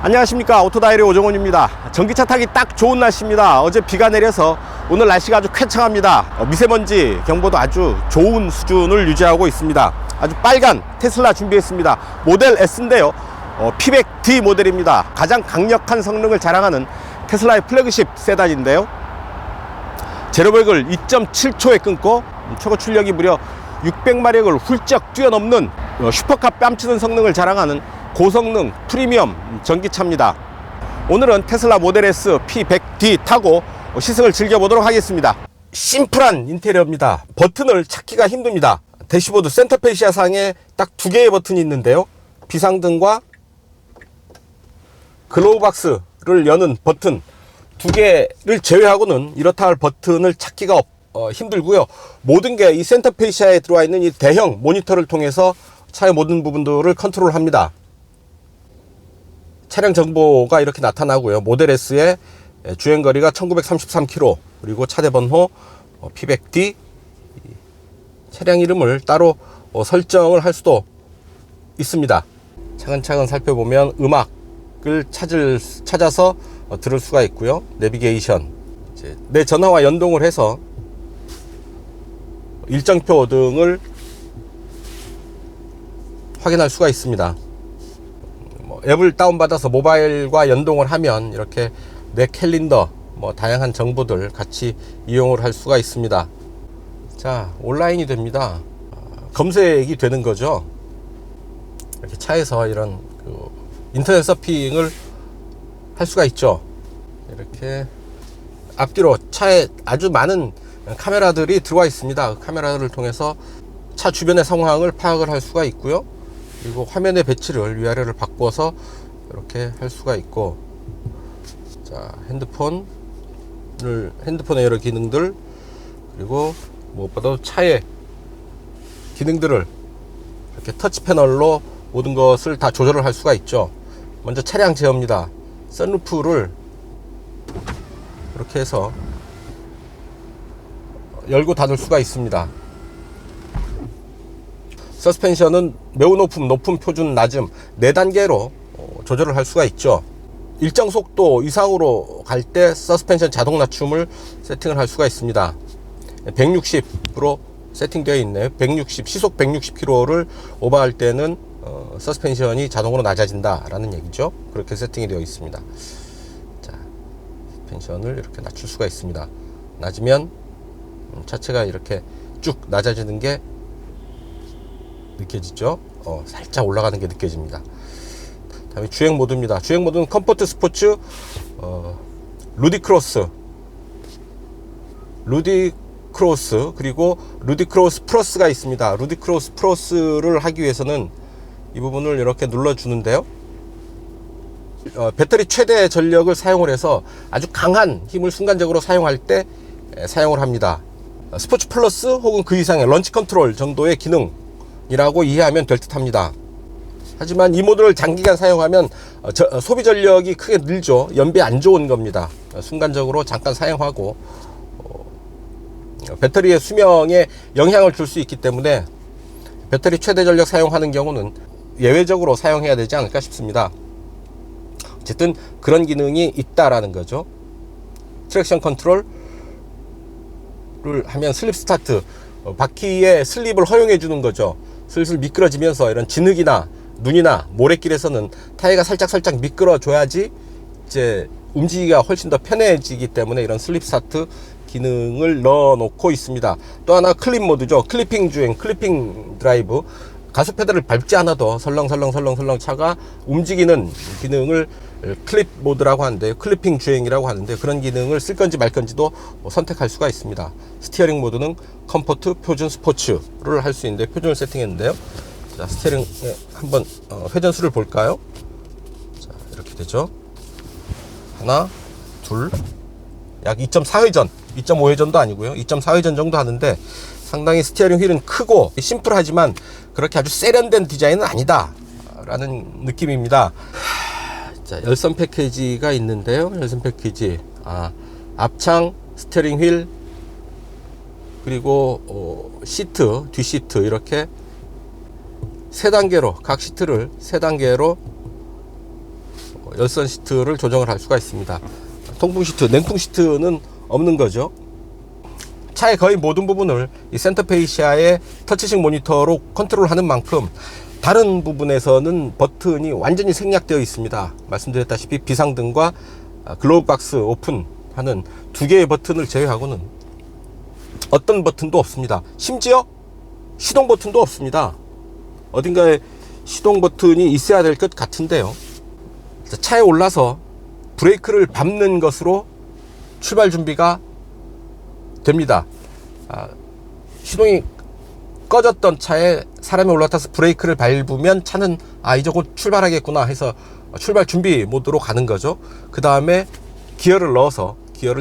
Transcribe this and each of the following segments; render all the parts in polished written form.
안녕하십니까, 오토다이리 오정훈입니다. 전기차 타기 딱 좋은 날씨입니다. 어제 비가 내려서 오늘 날씨가 아주 쾌청합니다. 미세먼지 경보도 아주 좋은 수준을 유지하고 있습니다. 아주 빨간 테슬라 준비했습니다. 모델 S인데요, P100D 모델입니다. 가장 강력한 성능을 자랑하는 테슬라의 플래그십 세단인데요, 제로백을 2.7초에 끊고 최고 출력이 무려 600마력을 훌쩍 뛰어넘는 슈퍼카 뺨치는 성능을 자랑하는 고성능 프리미엄 전기차입니다. 오늘은 테슬라 모델 S P100D 타고 시승을 즐겨보도록 하겠습니다. 심플한 인테리어입니다. 버튼을 찾기가 힘듭니다. 대시보드 센터페시아 상에 딱 두 개의 버튼이 있는데요, 비상등과 글로우박스를 여는 버튼 두 개를 제외하고는 이렇다 할 버튼을 찾기가 힘들고요. 모든 게 이 센터페시아에 들어와 있는 이 대형 모니터를 통해서 차의 모든 부분들을 컨트롤합니다. 차량 정보가 이렇게 나타나고요. 모델 S의 주행거리가 1933km, 그리고 차대 번호 P100D, 차량 이름을 따로 설정을 할 수도 있습니다. 차근차근 살펴보면 음악을 찾아서 들을 수가 있고요. 내비게이션, 내 전화와 연동을 해서 일정표 등을 확인할 수가 있습니다. 앱을 다운받아서 모바일과 연동을 하면 이렇게 내 캘린더, 다양한 정보들 같이 이용을 할 수가 있습니다. 자, 온라인이 됩니다. 검색이 되는 거죠. 이렇게 차에서 이런 인터넷 서핑을 할 수가 있죠. 이렇게 앞뒤로 차에 아주 많은 카메라들이 들어와 있습니다. 그 카메라를 통해서 차 주변의 상황을 파악을 할 수가 있고요. 그리고 화면의 배치를 위아래를 바꿔서 이렇게 할 수가 있고, 자, 핸드폰의 여러 기능들, 그리고 무엇보다 차의 기능들을 이렇게 터치 패널로 모든 것을 다 조절을 할 수가 있죠. 먼저 차량 제어입니다. 선루프를 이렇게 해서 열고 닫을 수가 있습니다. 서스펜션은 매우 높음, 표준, 낮음 4단계로 조절을 할 수가 있죠. 일정 속도 이상으로 갈 때 서스펜션 자동 낮춤을 세팅을 할 수가 있습니다. 160으로 세팅되어 있네요. 160, 시속 160km를 오버할 때는 서스펜션이 자동으로 낮아진다 라는 얘기죠. 그렇게 세팅이 되어 있습니다. 자, 서스펜션을 이렇게 낮출 수가 있습니다. 낮으면 차체가 이렇게 쭉 낮아지는 게 느껴지죠. 살짝 올라가는 게 느껴집니다. 다음에 주행 모드입니다. 주행 모드는 컴포트, 스포츠, 루디크로스, 그리고 루디크로스 플러스가 있습니다. 루디크로스 플러스를 하기 위해서는 이 부분을 이렇게 눌러 주는데요, 배터리 최대 전력을 사용을 해서 아주 강한 힘을 순간적으로 사용할 때 사용을 합니다. 스포츠 플러스 혹은 그 이상의 런치 컨트롤 정도의 기능이라고 이해하면 될 듯 합니다. 하지만 이 모드를 장기간 사용하면 소비 전력이 크게 늘죠. 연비 안 좋은 겁니다. 순간적으로 잠깐 사용하고 배터리의 수명에 영향을 줄 수 있기 때문에 배터리 최대 전력 사용하는 경우는 예외적으로 사용해야 되지 않을까 싶습니다. 어쨌든 그런 기능이 있다라는 거죠. 트랙션 컨트롤 를 하면 슬립 스타트, 바퀴의 슬립을 허용해 주는 거죠. 슬슬 미끄러지면서 이런 진흙이나 눈이나 모래길에서는 타이어가 살짝 미끄러 줘야지 이제 움직이기가 훨씬 더 편해지기 때문에 이런 슬립 스타트 기능을 넣어 놓고 있습니다. 또 하나 클립 모드죠. 클리핑 주행, 클리핑 드라이브. 가속 페달을 밟지 않아도 설렁설렁 차가 움직이는 기능을 클립 모드라고 하는데, 클리핑 주행이라고 하는데, 그런 기능을 쓸 건지 말 건지도 선택할 수가 있습니다. 스티어링 모드는 컴포트, 표준, 스포츠를 할 수 있는데 표준을 세팅했는데요. 자, 스티어링에 한번 회전수를 볼까요? 자, 이렇게 되죠. 하나, 둘, 약 2.4회전, 2.5회전도 아니고요, 2.4회전 정도 하는데 상당히 스티어링 휠은 크고 심플하지만 그렇게 아주 세련된 디자인은 아니다 라는 느낌입니다. 자, 열선 패키지가 있는데요. 열선 패키지, 앞창, 스티어링 휠, 그리고 시트, 뒷시트 이렇게 세 단계로, 각 시트를 세 단계로 열선 시트를 조정을 할 수가 있습니다. 통풍 시트, 냉풍 시트는 없는 거죠. 차의 거의 모든 부분을 이 센터 페이시아의 터치식 모니터로 컨트롤하는 만큼 다른 부분에서는 버튼이 완전히 생략되어 있습니다. 말씀드렸다시피 비상등과 글로브 박스 오픈하는 두 개의 버튼을 제외하고는 어떤 버튼도 없습니다. 심지어 시동 버튼도 없습니다. 어딘가에 시동 버튼이 있어야 될 것 같은데요. 차에 올라서 브레이크를 밟는 것으로 출발 준비가 됩니다. 시동이 꺼졌던 차에 사람이 올라타서 브레이크를 밟으면 차는 이제 곧 출발하겠구나 해서 출발 준비 모드로 가는 거죠. 그 다음에 기어를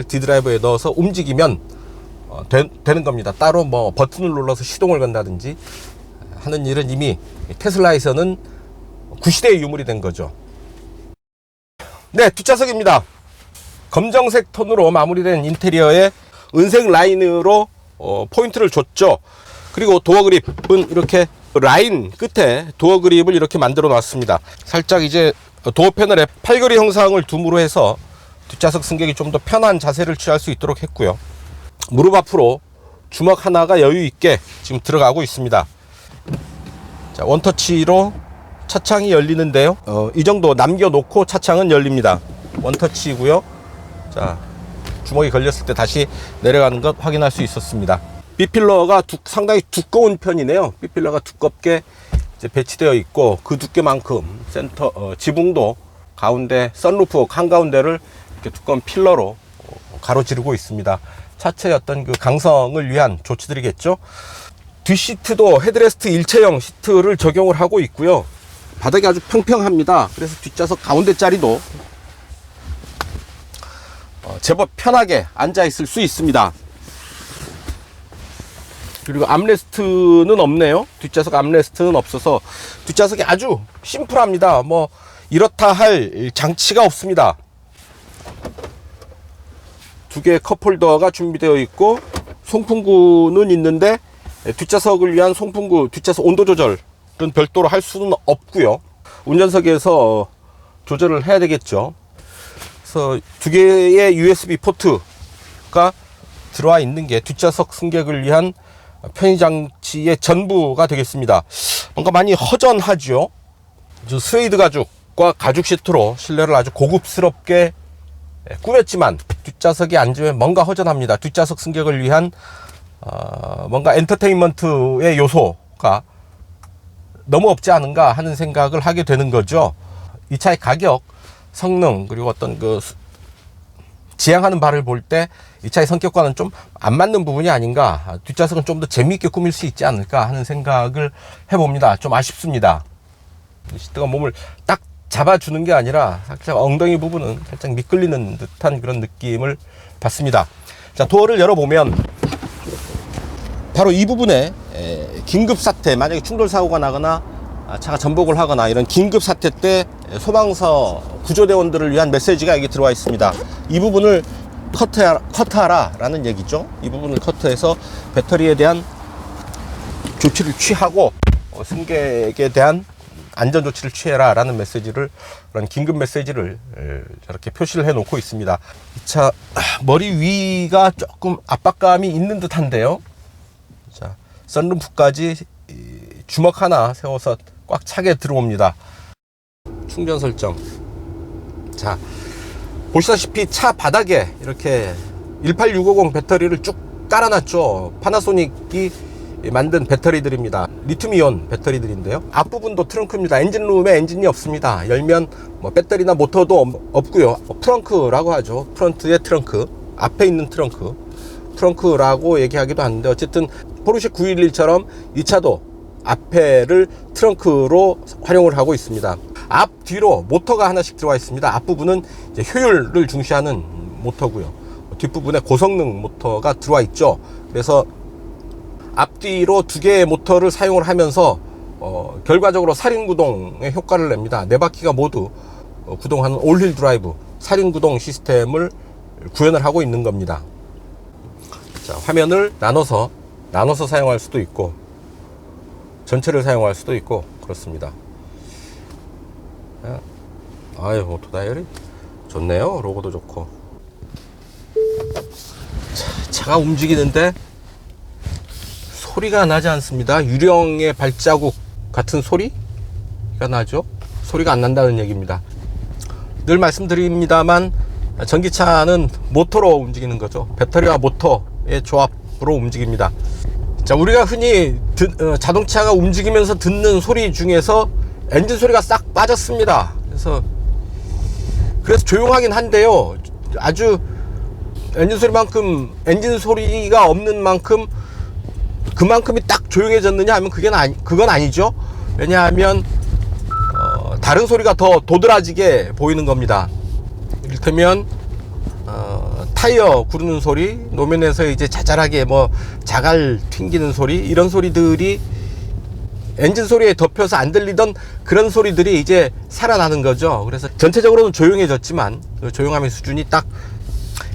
D드라이브에 넣어서 움직이면 되는 겁니다. 따로 뭐 버튼을 눌러서 시동을 건다든지 하는 일은 이미 테슬라에서는 구시대의 유물이 된 거죠. 네, 뒷좌석입니다. 검정색 톤으로 마무리된 인테리어에 은색 라인으로 포인트를 줬죠. 그리고 도어 그립은 이렇게 라인 끝에 도어 그립을 이렇게 만들어 놨습니다. 살짝 이제 도어 패널에 팔걸이 형상을 둠으로 해서 뒷좌석 승객이 좀 더 편한 자세를 취할 수 있도록 했고요. 무릎 앞으로 주먹 하나가 여유 있게 지금 들어가고 있습니다. 자, 원터치로 차창이 열리는데요. 이 정도 남겨놓고 차창은 열립니다. 원터치이고요. 자, 주먹이 걸렸을 때 다시 내려가는 것 확인할 수 있었습니다. B필러가 상당히 두꺼운 편이네요. B필러가 두껍게 이제 배치되어 있고 그 두께만큼 지붕도 가운데 선루프 한가운데를 이렇게 두꺼운 필러로 가로지르고 있습니다. 차체의 어떤 그 강성을 위한 조치들이겠죠. 뒷시트도 헤드레스트 일체형 시트를 적용을 하고 있고요. 바닥이 아주 평평합니다. 그래서 뒷좌석 가운데 자리도 제법 편하게 앉아 있을 수 있습니다. 그리고 암레스트는 없네요. 뒷좌석 암레스트는 없어서 뒷좌석이 아주 심플합니다. 뭐 이렇다 할 장치가 없습니다. 두 개의 컵홀더가 준비되어 있고 송풍구는 있는데 뒷좌석을 위한 송풍구, 뒷좌석 온도 조절은 별도로 할 수는 없고요. 운전석에서 조절을 해야 되겠죠. 그래서 두 개의 USB 포트가 들어와 있는 게 뒷좌석 승객을 위한 편의장치의 전부가 되겠습니다. 뭔가 많이 허전하죠. 스웨이드 가죽과 가죽 시트로 실내를 아주 고급스럽게 꾸몄지만 뒷좌석에 앉으면 뭔가 허전합니다. 뒷좌석 승객을 위한 뭔가 엔터테인먼트의 요소가 너무 없지 않은가 하는 생각을 하게 되는 거죠. 이 차의 가격, 성능, 그리고 어떤 그 지향하는 바를 볼 때 이 차의 성격과는 좀 안 맞는 부분이 아닌가, 뒷좌석은 좀 더 재미있게 꾸밀 수 있지 않을까 하는 생각을 해봅니다. 좀 아쉽습니다. 시트가 몸을 딱 잡아주는 게 아니라 살짝 엉덩이 부분은 살짝 미끌리는 듯한 그런 느낌을 받습니다. 자, 도어를 열어보면 바로 이 부분에 긴급 사태, 만약에 충돌 사고가 나거나 차가 전복을 하거나 이런 긴급 사태 때 소방서 구조대원들을 위한 메시지가 여기 들어와 있습니다. 이 부분을 커트하라 라는 얘기죠. 이 부분을 커트해서 배터리에 대한 조치를 취하고 승객에 대한 안전 조치를 취해라 라는 메시지를, 그런 긴급 메시지를 저렇게 표시를 해 놓고 있습니다. 이 차 머리 위가 조금 압박감이 있는 듯한데요. 자, 선루프까지 주먹 하나 세워서 꽉 차게 들어옵니다. 충전 설정. 자, 보시다시피 차 바닥에 이렇게 18650 배터리를 쭉 깔아놨죠. 파나소닉이 만든 배터리들입니다. 리튬이온 배터리들인데요. 앞부분도 트렁크입니다. 엔진룸에 엔진이 없습니다. 열면 뭐 배터리나 모터도 없고요. 트렁크라고 하죠. 프런트의 트렁크, 앞에 있는 트렁크라고 얘기하기도 하는데, 어쨌든 포르쉐 911처럼 이 차도 앞에를 트렁크로 활용을 하고 있습니다. 앞 뒤로 모터가 하나씩 들어와 있습니다. 앞부분은 이제 효율을 중시하는 모터고요. 뒷부분에 고성능 모터가 들어와 있죠. 그래서 앞뒤로 두 개의 모터를 사용을 하면서 결과적으로 사륜구동의 효과를 냅니다. 네 바퀴가 모두 구동하는 올힐 드라이브, 사륜구동 시스템을 구현을 하고 있는 겁니다. 자, 화면을 나눠서 사용할 수도 있고 전체를 사용할 수도 있고 그렇습니다. 아유, 오토 다이얼이 좋네요. 로고도 좋고. 차가 움직이는데 소리가 나지 않습니다. 유령의 발자국 같은 소리가 나죠. 소리가 안 난다는 얘기입니다. 늘 말씀드립니다만 전기차는 모터로 움직이는 거죠. 배터리와 모터의 조합으로 움직입니다. 자, 우리가 흔히 자동차가 움직이면서 듣는 소리 중에서 엔진 소리가 싹 빠졌습니다. 그래서 조용하긴 한데요, 아주 엔진 소리가 없는 만큼 그만큼이 딱 조용해졌느냐 하면 그건 아니죠. 왜냐하면 다른 소리가 더 도드라지게 보이는 겁니다. 이를테면 타이어 구르는 소리, 노면에서 이제 자잘하게 뭐 자갈 튕기는 소리, 이런 소리들이 엔진 소리에 덮여서 안 들리던 그런 소리들이 이제 살아나는 거죠. 그래서 전체적으로는 조용해졌지만 그 조용함의 수준이 딱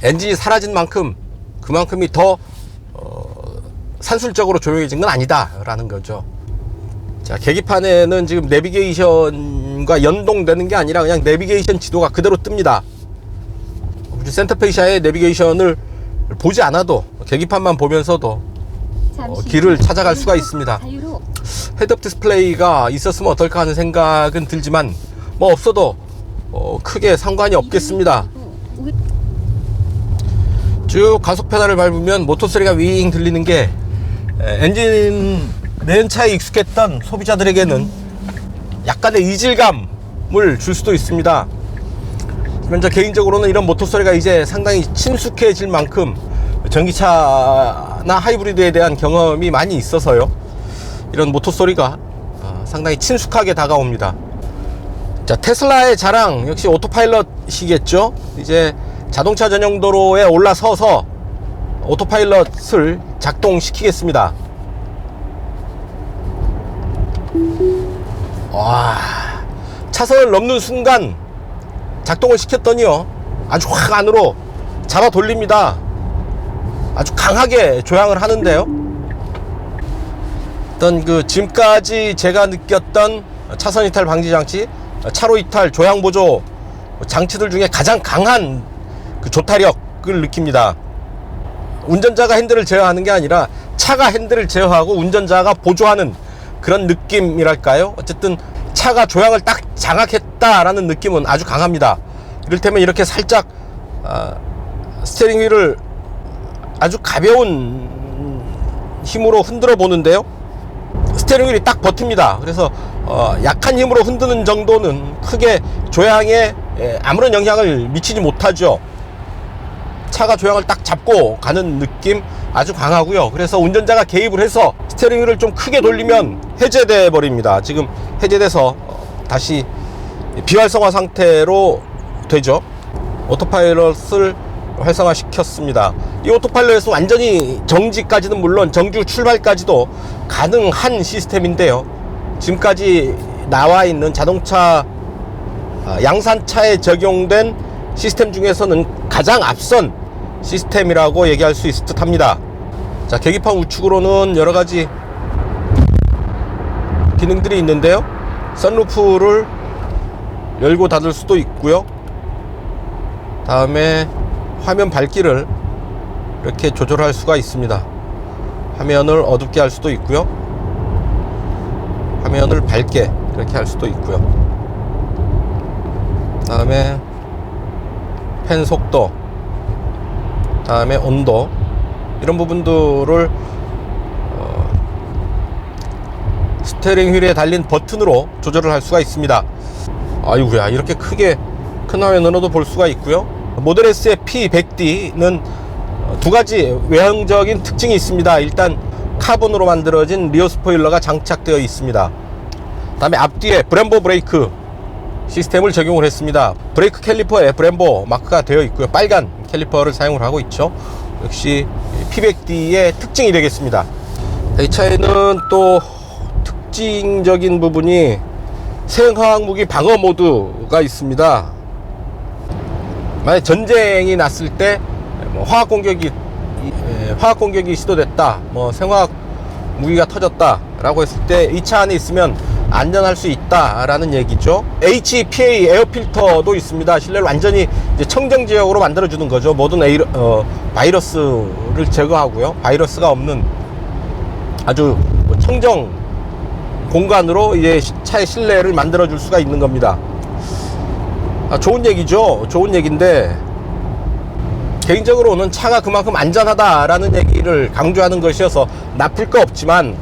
엔진이 사라진 만큼 그만큼이 더 산술적으로 조용해진 건 아니다 라는 거죠. 자, 계기판에는 지금 내비게이션과 연동되는 게 아니라 그냥 내비게이션 지도가 그대로 뜹니다. 센터페시아의 내비게이션을 보지 않아도 계기판만 보면서도 길을 찾아갈 수가 있습니다. 헤드업 디스플레이가 있었으면 어떨까 하는 생각은 들지만 뭐 없어도 크게 상관이 없겠습니다. 쭉 가속 페달을 밟으면 모터 소리가 윙 들리는 게 엔진 내연차에 익숙했던 소비자들에게는 약간의 이질감을 줄 수도 있습니다. 먼저 개인적으로는 이런 모터 소리가 이제 상당히 친숙해질 만큼 전기차나 하이브리드에 대한 경험이 많이 있어서요, 이런 모터 소리가 상당히 친숙하게 다가옵니다. 자, 테슬라의 자랑 역시 오토파일럿이겠죠. 이제 자동차 전용 도로에 올라서서 오토파일럿을 작동시키겠습니다. 와, 차선을 넘는 순간 작동을 시켰더니요, 아주 확 안으로 잡아 돌립니다. 아주 강하게 조향을 하는데요, 지금까지 제가 느꼈던 차선 이탈 방지 장치, 차로 이탈 조향 보조 장치들 중에 가장 강한 그 조타력을 느낍니다. 운전자가 핸들을 제어하는 게 아니라 차가 핸들을 제어하고 운전자가 보조하는 그런 느낌이랄까요. 어쨌든 차가 조향을 딱 장악했다라는 느낌은 아주 강합니다. 이를테면 이렇게 살짝 스티어링 휠을 아주 가벼운 힘으로 흔들어 보는데요, 스티어링 휠이 딱 버팁니다. 그래서 약한 힘으로 흔드는 정도는 크게 조향에 아무런 영향을 미치지 못하죠. 차가 조향을 딱 잡고 가는 느낌 아주 강하고요. 그래서 운전자가 개입을 해서 스티어링 휠을 좀 크게 돌리면 해제돼 버립니다. 지금 해제돼서 다시 비활성화 상태로 되죠. 오토파일럿을 활성화 시켰습니다. 이 오토파일럿에서 완전히 정지까지는 물론 정주 출발까지도 가능한 시스템인데요, 지금까지 나와 있는 자동차 양산차에 적용된 시스템 중에서는 가장 앞선 시스템이라고 얘기할 수 있을 듯 합니다. 자, 계기판 우측으로는 여러가지 기능들이 있는데요, 선루프를 열고 닫을 수도 있고요, 다음에 화면 밝기를 이렇게 조절할 수가 있습니다. 화면을 어둡게 할 수도 있고요, 화면을 밝게 이렇게 할 수도 있고요, 다음에 펜 속도, 다음에 온도, 이런 부분들을 스티어링 휠에 달린 버튼으로 조절을 할 수가 있습니다. 아이고야, 이렇게 큰 화면으로도 볼 수가 있고요. 모델 S의 P100D는 두 가지 외형적인 특징이 있습니다. 일단 카본으로 만들어진 리어 스포일러가 장착되어 있습니다. 다음에 앞뒤에 브렘보 브레이크 시스템을 적용을 했습니다. 브레이크 캘리퍼에 브렘보 마크가 되어 있고요, 빨간 캘리퍼를 사용을 하고 있죠. 역시 P100D의 특징이 되겠습니다. 이 차에는 또 특징적인 부분이 생화학 무기 방어 모드가 있습니다. 만약 전쟁이 났을 때 화학 공격이 시도됐다, 생화학 무기가 터졌다 라고 했을 때 이 차 안에 있으면 안전할 수 있다라는 얘기죠. HEPA 에어 필터도 있습니다. 실내를 완전히 이제 청정 지역으로 만들어주는 거죠. 모든 바이러스를 제거하고요. 바이러스가 없는 아주 청정 공간으로 이제 차의 실내를 만들어줄 수가 있는 겁니다. 좋은 얘기죠. 좋은 얘기인데 개인적으로는 차가 그만큼 안전하다라는 얘기를 강조하는 것이어서 나쁠 거 없지만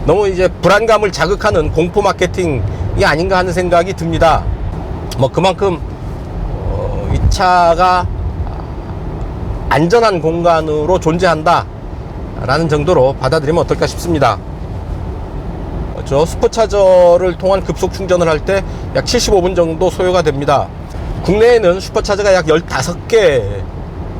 너무 이제 불안감을 자극하는 공포 마케팅이 아닌가 하는 생각이 듭니다. 뭐 그만큼 이 차가 안전한 공간으로 존재한다 라는 정도로 받아들이면 어떨까 싶습니다. 저 슈퍼차저를 통한 급속 충전을 할 때 약 75분 정도 소요가 됩니다. 국내에는 슈퍼차저가 약 15개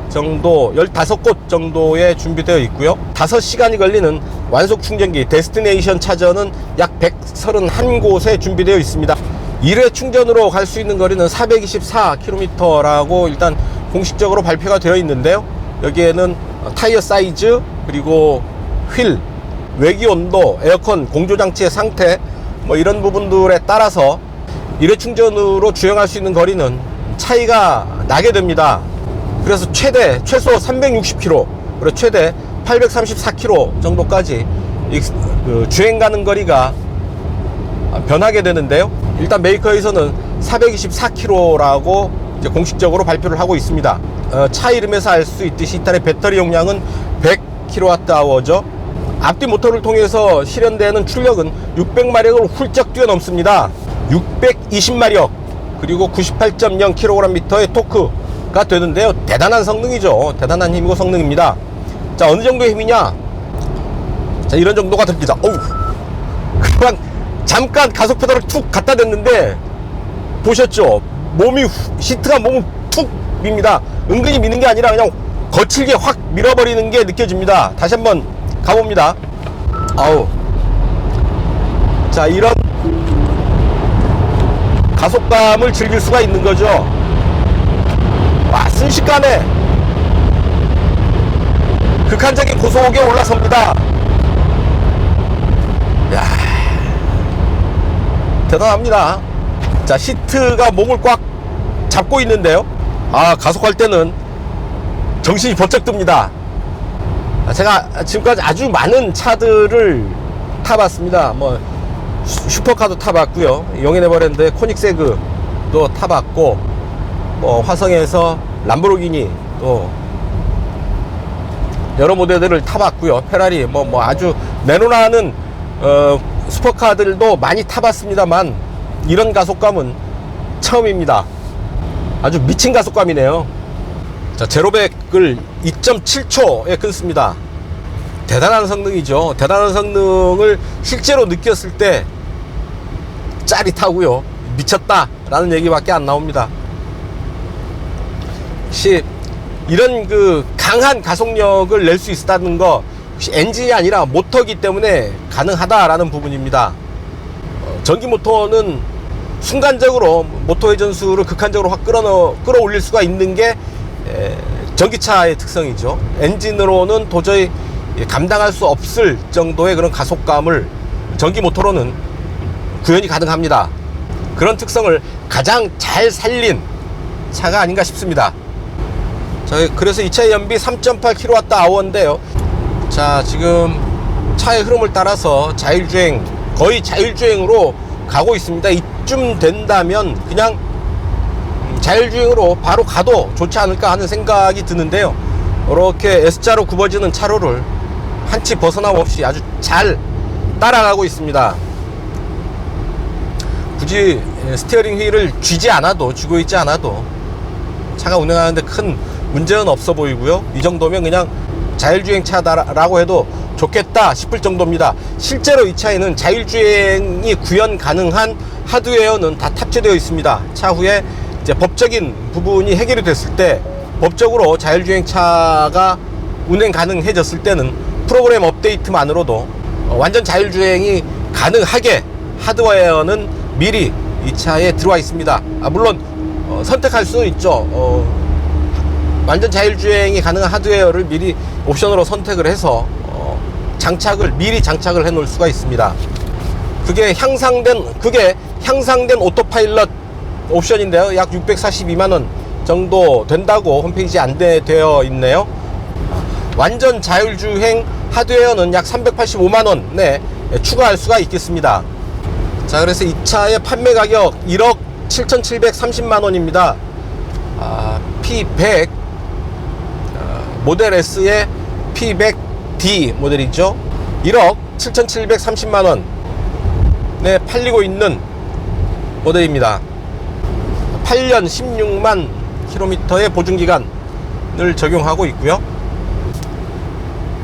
정도, 15곳 정도에 준비되어 있고요. 5시간이 걸리는 완속 충전기 데스티네이션 차저는 약 131곳에 준비되어 있습니다. 1회 충전으로 갈 수 있는 거리는 424km라고 일단 공식적으로 발표가 되어 있는데요. 여기에는 타이어 사이즈, 그리고 휠, 외기 온도, 에어컨 공조장치의 상태, 뭐 이런 부분들에 따라서 1회 충전으로 주행할 수 있는 거리는 차이가 나게 됩니다. 그래서 최소 360km, 그리고 최대 834km 정도까지 주행 가는 거리가 변하게 되는데요. 일단 메이커에서는 424km라고 이제 공식적으로 발표를 하고 있습니다. 차 이름에서 알 수 있듯이 이탈의 배터리 용량은 100kWh죠. 앞뒤 모터를 통해서 실현되는 출력은 600마력을 훌쩍 뛰어넘습니다. 620마력, 그리고 98.0kgm의 토크가 되는데요. 대단한 성능이죠. 대단한 힘이고 성능입니다. 자, 어느 정도의 힘이냐? 자, 이런 정도가 됩니다. 어우, 그냥 잠깐 가속 페달을 툭 갖다 댔는데 보셨죠? 시트가 몸을 툭 밉니다. 은근히 미는 게 아니라 그냥 거칠게 확 밀어버리는 게 느껴집니다. 다시 한번 가봅니다. 아우, 자, 이런 가속감을 즐길 수가 있는 거죠. 와, 순식간에 극한적인 고속에 올라섭니다. 야, 대단합니다. 자, 시트가 몸을 꽉 잡고 있는데요. 가속할 때는 정신이 번쩍 듭니다. 제가 지금까지 아주 많은 차들을 타봤습니다. 뭐 슈퍼카도 타봤고요, 용인에버랜드 코닉세그도 타봤고, 뭐 화성에서 람보르기니 또 여러 모델들을 타봤고요. 페라리 뭐 아주 내놓으라는 슈퍼카들도 많이 타봤습니다만 이런 가속감은 처음입니다. 아주 미친 가속감이네요. 자, 제로백을 2.7초에 끊습니다. 대단한 성능이죠. 대단한 성능을 실제로 느꼈을 때 짜릿하고요, 미쳤다 라는 얘기밖에 안 나옵니다. 혹시 이런 강한 가속력을 낼 수 있다는 거, 혹시 엔진이 아니라 모터기 때문에 가능하다라는 부분입니다. 전기 모터는 순간적으로 모터 회전수를 극한적으로 확 끌어올릴 수가 있는 게 전기차의 특성이죠. 엔진으로는 도저히 감당할 수 없을 정도의 그런 가속감을 전기 모터로는 구현이 가능합니다. 그런 특성을 가장 잘 살린 차가 아닌가 싶습니다. 그래서 이 차의 연비 3.8kWh인데요. 자, 지금 차의 흐름을 따라서 거의 자율주행으로 가고 있습니다. 이쯤 된다면 그냥 자율주행으로 바로 가도 좋지 않을까 하는 생각이 드는데요. 이렇게 S자로 굽어지는 차로를 한 치 벗어남 없이 아주 잘 따라가고 있습니다. 굳이 스티어링 휠을 쥐고 있지 않아도 차가 운행하는데 큰 문제는 없어 보이고요. 이 정도면 그냥 자율주행 차다라고 해도 좋겠다 싶을 정도입니다. 실제로 이 차에는 자율주행이 구현 가능한 하드웨어는 다 탑재되어 있습니다. 차후에 이제 법적인 부분이 해결이 됐을 때, 법적으로 자율주행 차가 운행 가능해졌을 때는 프로그램 업데이트만으로도 완전 자율주행이 가능하게 하드웨어는 미리 이 차에 들어와 있습니다. 물론 선택할 수는 있죠. 완전 자율주행이 가능한 하드웨어를 미리 옵션으로 선택을 해서 미리 장착을 해 놓을 수가 있습니다. 그게 향상된 오토파일럿 옵션인데요. 약 642만원 정도 된다고 홈페이지에 안내되어 있네요. 완전 자율주행 하드웨어는 약 385만원에 추가할 수가 있겠습니다. 자, 그래서 이 차의 판매 가격 1억 7,730만원입니다. P100 모델 S의 P100D 모델이죠. 1억 7,730만원 네, 팔리고 있는 모델입니다. 8년 16만 킬로미터의 보증기간을 적용하고 있고요.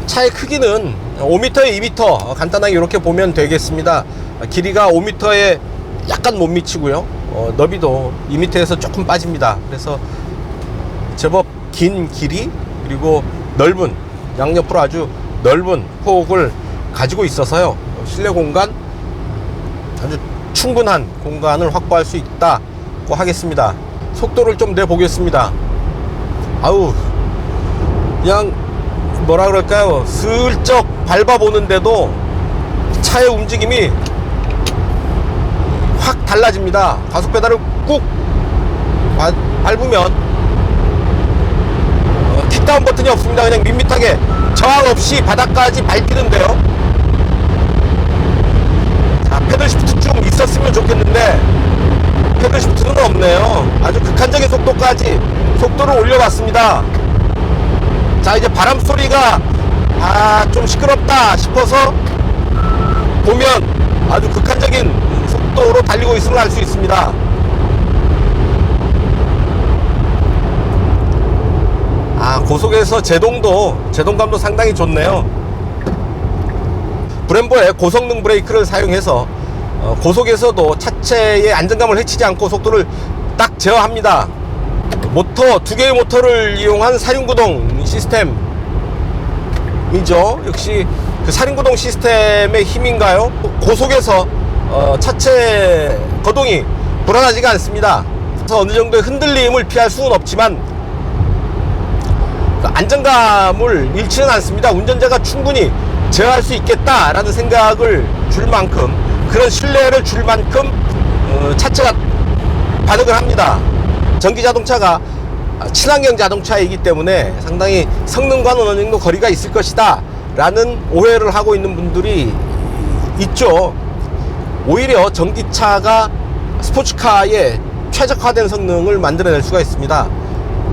차의 크기는 5m에 2m 간단하게 이렇게 보면 되겠습니다. 길이가 5m에 약간 못 미치고요. 너비도 2m에서 조금 빠집니다. 그래서 제법 긴 길이 그리고 넓은 양옆으로 아주 넓은 폭을 가지고 있어서요. 실내 공간 아주 충분한 공간을 확보할 수 있다고 하겠습니다. 속도를 좀 내보겠습니다. 아우, 그냥 뭐라 그럴까요? 슬쩍 밟아보는데도 차의 움직임이 확 달라집니다. 가속 페달을 꾹 밟으면 킥다운 버튼이 없습니다. 그냥 밋밋하게 저항 없이 바닥까지 밟히는데요. 자, 패들 시프트 좀 있었으면 좋겠는데 패들 시프트는 없네요. 아주 극한적인 속도까지 속도를 올려봤습니다. 자, 이제 바람 소리가 좀 시끄럽다 싶어서 보면 아주 극한적인 속도로 달리고 있음을 알 수 있습니다. 고속에서 제동감도 상당히 좋네요. 브렘보의 고성능 브레이크를 사용해서 고속에서도 차체의 안정감을 해치지 않고 속도를 딱 제어합니다. 두 개의 모터를 이용한 사륜구동 시스템이죠. 역시 그 사륜구동 시스템의 힘인가요? 고속에서 차체 거동이 불안하지가 않습니다. 그래서 어느 정도의 흔들림을 피할 수는 없지만 안정감을 잃지는 않습니다. 운전자가 충분히 제어할 수 있겠다라는 생각을 줄 만큼, 그런 신뢰를 줄 만큼 차체가 반응을 합니다. 전기자동차가 친환경 자동차이기 때문에 상당히 성능과는 어느 정도 거리가 있을 것이다 라는 오해를 하고 있는 분들이 있죠. 오히려 전기차가 스포츠카의 최적화된 성능을 만들어낼 수가 있습니다.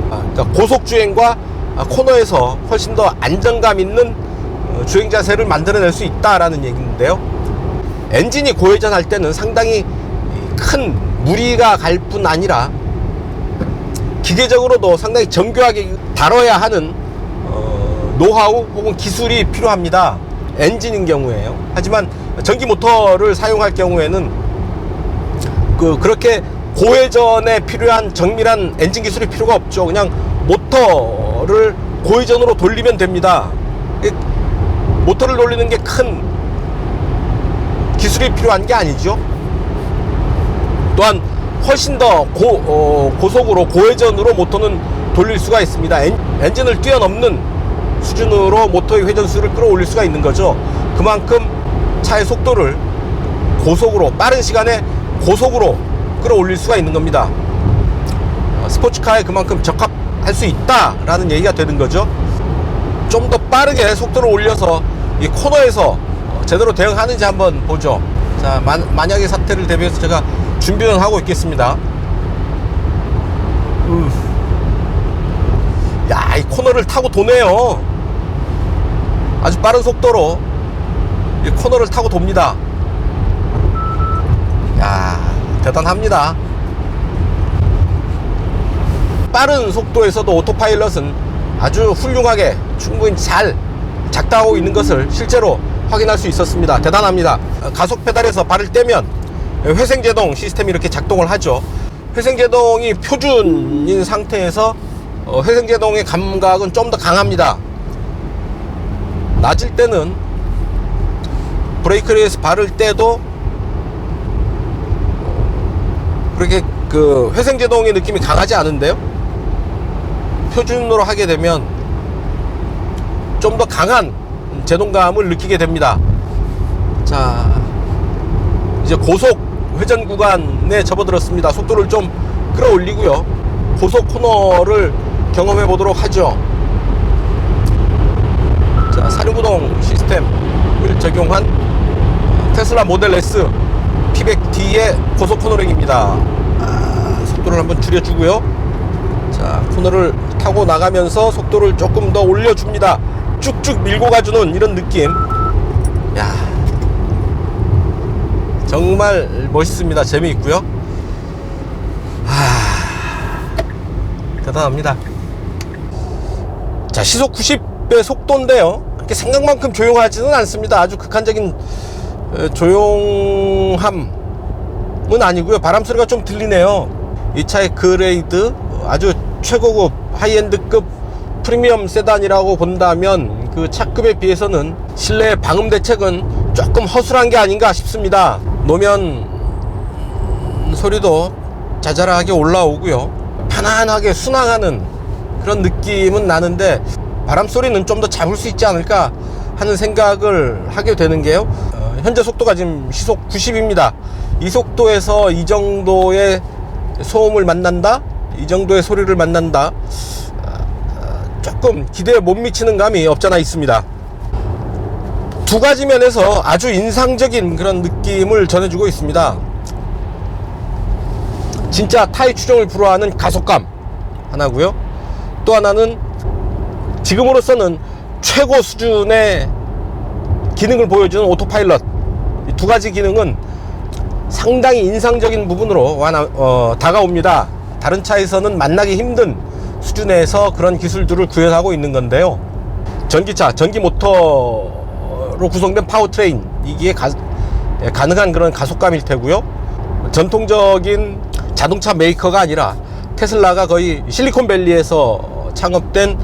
그러니까 고속주행과 코너에서 훨씬 더 안정감 있는 주행 자세를 만들어낼 수 있다라는 얘기인데요. 엔진이 고회전할 때는 상당히 큰 무리가 갈 뿐 아니라 기계적으로도 상당히 정교하게 다뤄야 하는 노하우 혹은 기술이 필요합니다. 엔진인 경우에요. 하지만 전기 모터를 사용할 경우에는 그렇게 고회전에 필요한 정밀한 엔진 기술이 필요가 없죠. 그냥 모터를 고회전으로 돌리면 됩니다. 모터를 돌리는 게 큰 기술이 필요한 게 아니죠. 또한 훨씬 더 고속으로 고회전으로 모터는 돌릴 수가 있습니다. 엔진을 뛰어넘는 수준으로 모터의 회전수를 끌어올릴 수가 있는 거죠. 그만큼 차의 속도를 고속으로, 빠른 시간에 고속으로 끌어올릴 수가 있는 겁니다. 스포츠카에 그만큼 적합할 수 있다라는 얘기가 되는 거죠. 좀 더 빠르게 속도를 올려서 이 코너에서 제대로 대응하는지 한번 보죠. 자, 만약의 사태를 대비해서 제가 준비는 하고 있겠습니다. 야, 이 코너를 타고 도네요. 아주 빠른 속도로 이 코너를 타고 돕니다. 야, 대단합니다. 빠른 속도에서도 오토파일럿은 아주 훌륭하게 충분히 잘 작동하고 있는 것을 실제로 확인할 수 있었습니다. 대단합니다. 가속 페달에서 발을 떼면 회생제동 시스템이 이렇게 작동을 하죠. 회생제동이 표준인 상태에서 회생제동의 감각은 좀 더 강합니다. 낮을 때는 브레이크를 해서 발을 떼도 그렇게 그 회생제동의 느낌이 강하지 않은데요. 표준으로 하게 되면 좀 더 강한 제동감을 느끼게 됩니다. 자, 이제 고속 회전 구간에 접어들었습니다. 속도를 좀 끌어올리고요. 고속 코너를 경험해 보도록 하죠. 자, 사륜구동 시스템을 적용한 테슬라 모델 S P100D의 고속 코너링입니다. 속도를 한번 줄여주고요. 자, 코너를 타고 나가면서 속도를 조금 더 올려줍니다. 쭉쭉 밀고 가주는 이런 느낌. 야, 정말 멋있습니다. 재미있고요. 대단합니다. 자, 시속 90의 속도인데요, 이렇게 생각만큼 조용하지는 않습니다. 아주 극한적인 조용함은 아니고요. 바람 소리가 좀 들리네요. 이 차의 그레이드, 아주 최고급 하이엔드급 프리미엄 세단이라고 본다면 그 차급에 비해서는 실내 방음 대책은 조금 허술한 게 아닌가 싶습니다. 노면 소리도 자잘하게 올라오고요. 편안하게 순항하는 그런 느낌은 나는데 바람 소리는 좀 더 잡을 수 있지 않을까 하는 생각을 하게 되는 게요. 현재 속도가 지금 시속 90입니다. 이 속도에서 이 정도의 소음을 만난다, 이 정도의 소리를 만난다, 조금 기대에 못 미치는 감이 없잖아 있습니다. 두 가지 면에서 아주 인상적인 그런 느낌을 전해주고 있습니다. 진짜 타의 추종을 불허하는 가속감 하나고요. 또 하나는 지금으로서는 최고 수준의 기능을 보여주는 오토파일럿. 이 두 가지 기능은 상당히 인상적인 부분으로 다가옵니다. 다른 차에서는 만나기 힘든 수준에서 그런 기술들을 구현하고 있는 건데요. 전기차, 전기 모터로 구성된 파워트레인, 이게 가능한 그런 가속감일 테고요. 전통적인 자동차 메이커가 아니라 테슬라가 거의 실리콘밸리에서 창업된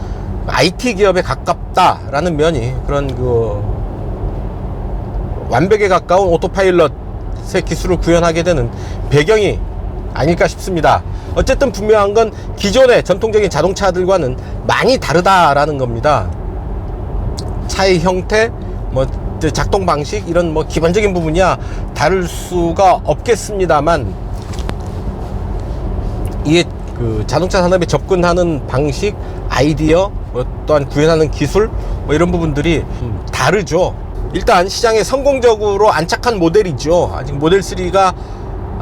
IT 기업에 가깝다라는 면이, 그런 완벽에 가까운 오토파일럿의 기술을 구현하게 되는 배경이 아닐까 싶습니다. 어쨌든 분명한 건 기존의 전통적인 자동차들과는 많이 다르다라는 겁니다. 차의 형태, 작동 방식, 이런 기본적인 부분이야 다를 수가 없겠습니다만, 이게 자동차 산업에 접근하는 방식, 아이디어, 또한 구현하는 기술, 이런 부분들이 다르죠. 일단 시장에 성공적으로 안착한 모델이죠. 아직 모델 3가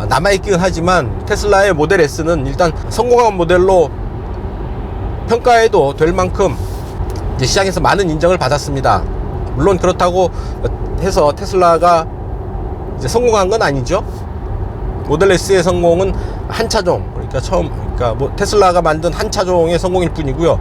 남아있긴 하지만 테슬라의 모델 S는 일단 성공한 모델로 평가해도 될 만큼 이제 시장에서 많은 인정을 받았습니다. 물론 그렇다고 해서 테슬라가 이제 성공한 건 아니죠. 모델 S의 성공은 한 차종, 그러니까 테슬라가 만든 한 차종의 성공일 뿐이고요.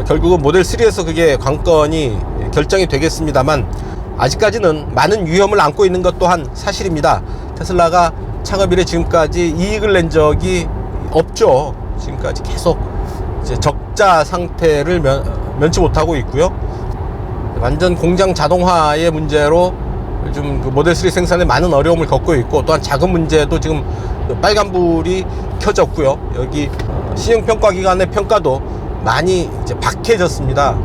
결국은 모델 3에서 그게 관건이 결정이 되겠습니다만, 아직까지는 많은 위험을 안고 있는 것 또한 사실입니다. 테슬라가 창업 이래 지금까지 이익을 낸 적이 없죠. 지금까지 계속 이제 적자 상태를 면치 못하고 있고요. 완전 공장 자동화의 문제로 요즘 모델 3 생산에 많은 어려움을 겪고 있고, 또한 자금 문제도 지금 빨간불이 켜졌고요. 여기 신용평가기관의 평가도 많이 이제 박해졌습니다.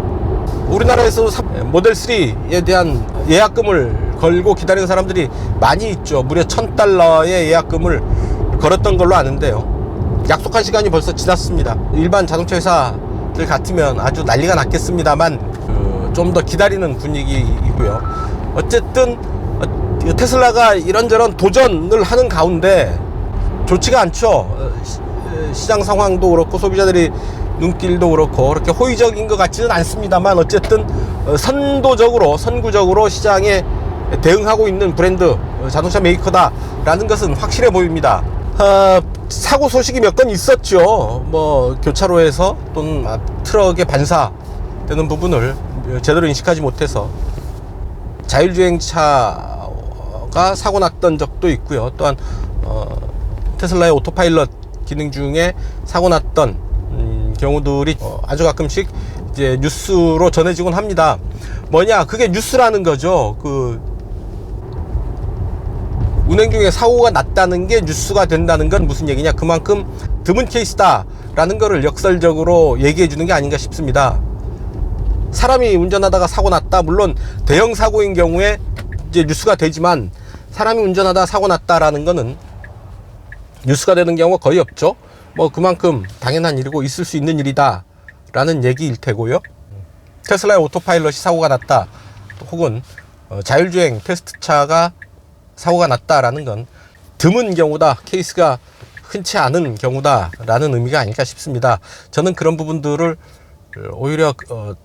우리나라에서 모델 3에 대한 예약금을 걸고 기다리는 사람들이 많이 있죠. 무려 $1,000의 예약금을 걸었던 걸로 아는데요. 약속한 시간이 벌써 지났습니다. 일반 자동차 회사들 같으면 아주 난리가 났겠습니다만, 좀 더 기다리는 분위기이고요. 어쨌든 테슬라가 이런저런 도전을 하는 가운데 좋지가 않죠. 시장 상황도 그렇고 소비자들이 눈길도 그렇고 그렇게 호의적인 것 같지는 않습니다만, 어쨌든 선구적으로 시장에 대응하고 있는 브랜드 자동차 메이커다라는 것은 확실해 보입니다. 사고 소식이 몇 건 있었죠. 교차로에서 또는 트럭에 반사되는 부분을 제대로 인식하지 못해서 자율주행차가 사고 났던 적도 있고요. 또한 테슬라의 오토파일럿 기능 중에 사고 났던 경우들이 아주 가끔씩 이제 뉴스로 전해지곤 합니다. 그게 뉴스라는 거죠. 운행 중에 사고가 났다는 게 뉴스가 된다는 건 무슨 얘기냐, 그만큼 드문 케이스다 라는 거를 역설적으로 얘기해 주는 게 아닌가 싶습니다. 사람이 운전하다가 사고 났다, 물론 대형 사고인 경우에 이제 뉴스가 되지만, 사람이 운전하다 사고 났다라는 거는 뉴스가 되는 경우가 거의 없죠. 뭐 그만큼 당연한 일이고 있을 수 있는 일이다 라는 얘기일 테고요. 테슬라의 오토파일럿이 사고가 났다, 혹은 자율주행 테스트차가 사고가 났다라는 건 드문 경우다, 케이스가 흔치 않은 경우다 라는 의미가 아닐까 싶습니다. 저는 그런 부분들을 오히려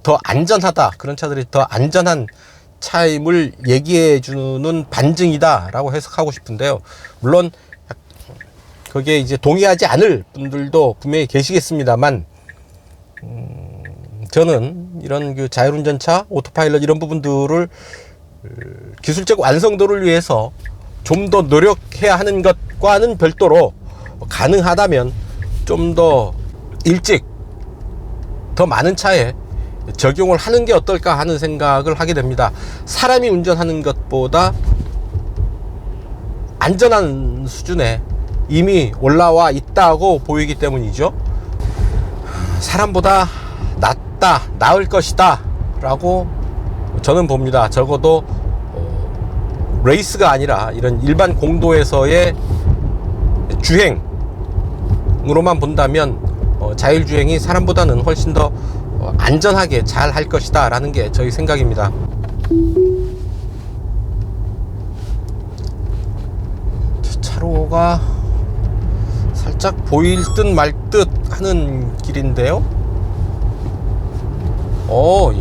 더 안전하다, 그런 차들이 더 안전한 차임을 얘기해 주는 반증이다 라고 해석하고 싶은데요. 물론 거기에 이제 동의하지 않을 분들도 분명히 계시겠습니다만, 저는 이런 그 자율운전차, 오토파일럿 이런 부분들을 기술적 완성도를 위해서 좀 더 노력해야 하는 것과는 별도로 가능하다면 좀 더 일찍 더 많은 차에 적용을 하는 게 어떨까 하는 생각을 하게 됩니다. 사람이 운전하는 것보다 안전한 수준에 이미 올라와 있다고 보이기 때문이죠. 사람보다 낫다, 나을 것이다 라고 저는 봅니다. 적어도 레이스가 아니라 이런 일반 공도에서의 주행으로만 본다면 자율주행이 사람보다는 훨씬 더 안전하게 잘 할 것이다 라는 게 저희 생각입니다. 차로가 살짝 보일 듯 말 듯 하는 길인데요.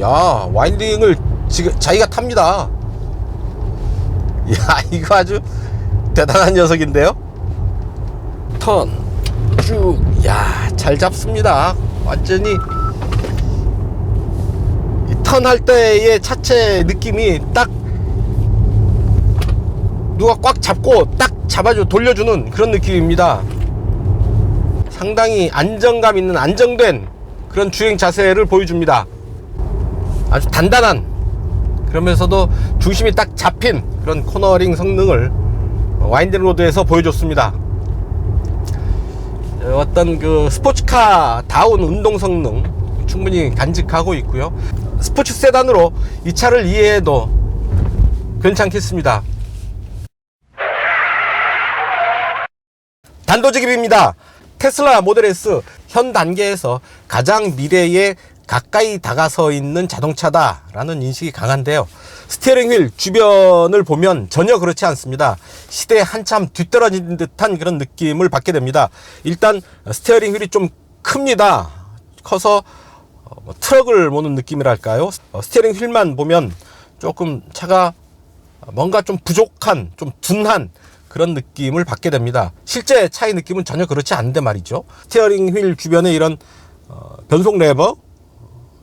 야, 와인딩을 지금 자기가 탑니다. 야, 이거 아주 대단한 녀석인데요. 턴 쭉, 야, 잘 잡습니다. 완전히 턴 할 때의 차체 느낌이 딱 누가 꽉 잡고 딱 잡아줘 돌려주는 그런 느낌입니다. 상당히 안정감 있는, 안정된 그런 주행 자세를 보여줍니다. 아주 단단한, 그러면서도 중심이 딱 잡힌 그런 코너링 성능을 와인딩 로드에서 보여줬습니다. 어떤 그 스포츠카 다운 운동 성능 충분히 간직하고 있고요. 스포츠 세단으로 이 차를 이해해도 괜찮겠습니다. 단도직입입니다. 테슬라 모델 S 현 단계에서 가장 미래에 가까이 다가서 있는 자동차다 라는 인식이 강한데요. 스티어링 휠 주변을 보면 전혀 그렇지 않습니다. 시대에 한참 뒤떨어진 듯한 그런 느낌을 받게 됩니다. 일단 스티어링 휠이 좀 큽니다. 커서 트럭을 모는 느낌이랄까요. 스티어링 휠만 보면 조금 차가 뭔가 좀 부족한, 좀 둔한 그런 느낌을 받게 됩니다. 실제 차의 느낌은 전혀 그렇지 않은데 말이죠. 스티어링 휠 주변에 이런 변속 레버,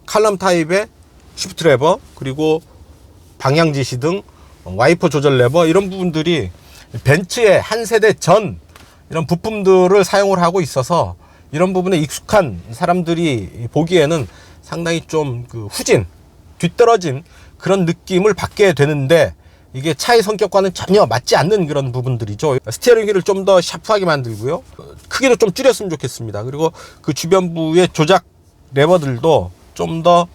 칼럼 타입의 시프트 레버, 그리고 방향 지시 등 와이퍼 조절 레버, 이런 부분들이 벤츠의 한 세대 전 이런 부품들을 사용을 하고 있어서 이런 부분에 익숙한 사람들이 보기에는 상당히 좀 그 후진, 뒤떨어진 그런 느낌을 받게 되는데, 이게 차의 성격과는 전혀 맞지 않는 그런 부분들이죠. 스티어링 휠을 좀 더 샤프하게 만들고요, 크기도 좀 줄였으면 좋겠습니다. 그리고 그 주변부의 조작 레버들도 좀 더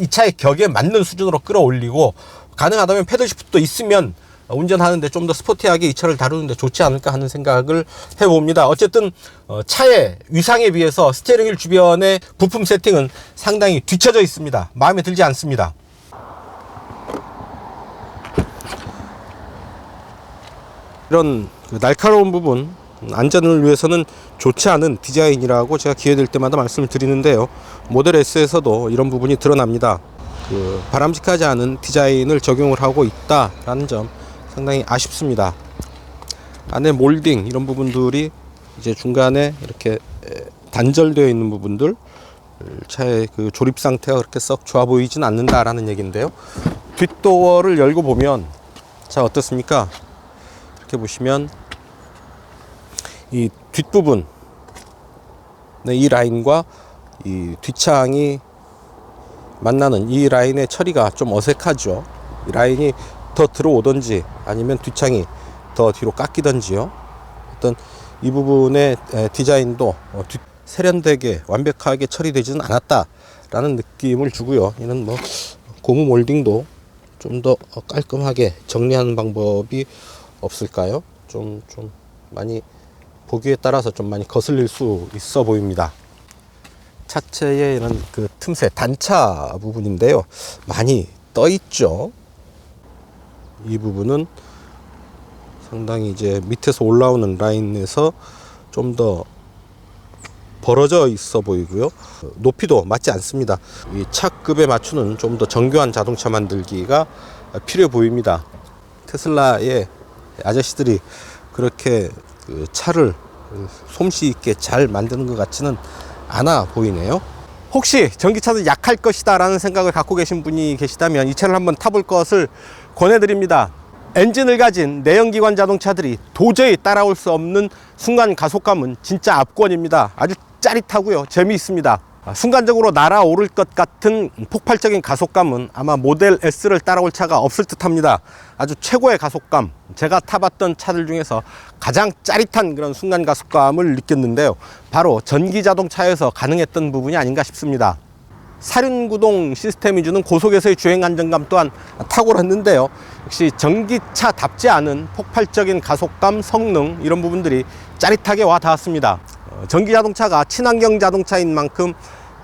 이 차의 격에 맞는 수준으로 끌어올리고, 가능하다면 패들 시프트도 있으면 운전하는데 좀 더 스포티하게 이 차를 다루는데 좋지 않을까 하는 생각을 해봅니다. 어쨌든 차의 위상에 비해서 스티어링 휠 주변의 부품 세팅은 상당히 뒤처져 있습니다. 마음에 들지 않습니다. 이런 날카로운 부분, 안전을 위해서는 좋지 않은 디자인이라고 제가 기회될 때마다 말씀을 드리는데요. 모델 S에서도 이런 부분이 드러납니다. 바람직하지 않은 디자인을 적용을 하고 있다라는 점 상당히 아쉽습니다. 안에 몰딩 이런 부분들이 이제 중간에 이렇게 단절되어 있는 부분들, 차의 그 조립 상태가 그렇게 썩 좋아 보이진 않는다라는 얘기인데요. 뒷도어를 열고 보면 자, 어떻습니까? 이렇게 보시면 이 뒷부분, 이 라인과 이 뒷창이 만나는 이 라인의 처리가 좀 어색하죠. 이 라인이 더 들어오던지 아니면 뒷창이 더 뒤로 깎이던지요. 어떤 이 부분의 디자인도 세련되게 완벽하게 처리되지는 않았다라는 느낌을 주고요. 이는 뭐 고무 몰딩도 좀 더 깔끔하게 정리하는 방법이 없을까요? 좀 많이 보기에 따라서 좀 많이 거슬릴 수 있어 보입니다. 차체의 이런 그 틈새 단차 부분인데요, 많이 떠 있죠. 이 부분은 상당히 이제 밑에서 올라오는 라인에서 좀 더 벌어져 있어 보이고요. 높이도 맞지 않습니다. 이 차급에 맞추는 좀 더 정교한 자동차 만들기가 필요해 보입니다. 테슬라의 아저씨들이 그렇게 그 차를 솜씨 있게 잘 만드는 것 같지는 않아 보이네요. 혹시 전기차도 약할 것이다 라는 생각을 갖고 계신 분이 계시다면 이 차를 한번 타볼 것을 권해드립니다. 엔진을 가진 내연기관 자동차들이 도저히 따라올 수 없는 순간 가속감은 진짜 압권입니다. 아주 짜릿하고요, 재미있습니다. 순간적으로 날아오를 것 같은 폭발적인 가속감은 아마 모델 S를 따라올 차가 없을 듯 합니다. 아주 최고의 가속감, 제가 타봤던 차들 중에서 가장 짜릿한 그런 순간 가속감을 느꼈는데요, 바로 전기 자동차에서 가능했던 부분이 아닌가 싶습니다. 사륜구동 시스템이 주는 고속에서의 주행 안정감 또한 탁월했는데요, 역시 전기차답지 않은 폭발적인 가속감, 성능, 이런 부분들이 짜릿하게 와 닿았습니다. 전기 자동차가 친환경 자동차인 만큼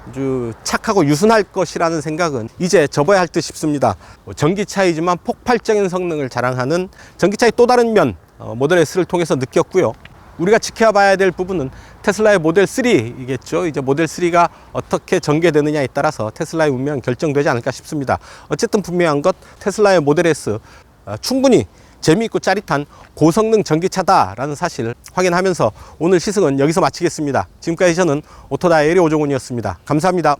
아주 착하고 유순할 것이라는 생각은 이제 접어야 할 듯 싶습니다. 전기차이지만 폭발적인 성능을 자랑하는 전기차의 또 다른 면, 모델 S를 통해서 느꼈고요. 우리가 지켜봐야 될 부분은 테슬라의 모델 3이겠죠. 이제 모델 3가 어떻게 전개되느냐에 따라서 테슬라의 운명은 결정되지 않을까 싶습니다. 어쨌든 분명한 것, 테슬라의 모델 S 충분히 재미있고 짜릿한 고성능 전기차다라는 사실을 확인하면서 오늘 시승은 여기서 마치겠습니다. 지금까지 저는 오토다이어리 오종훈이었습니다. 감사합니다.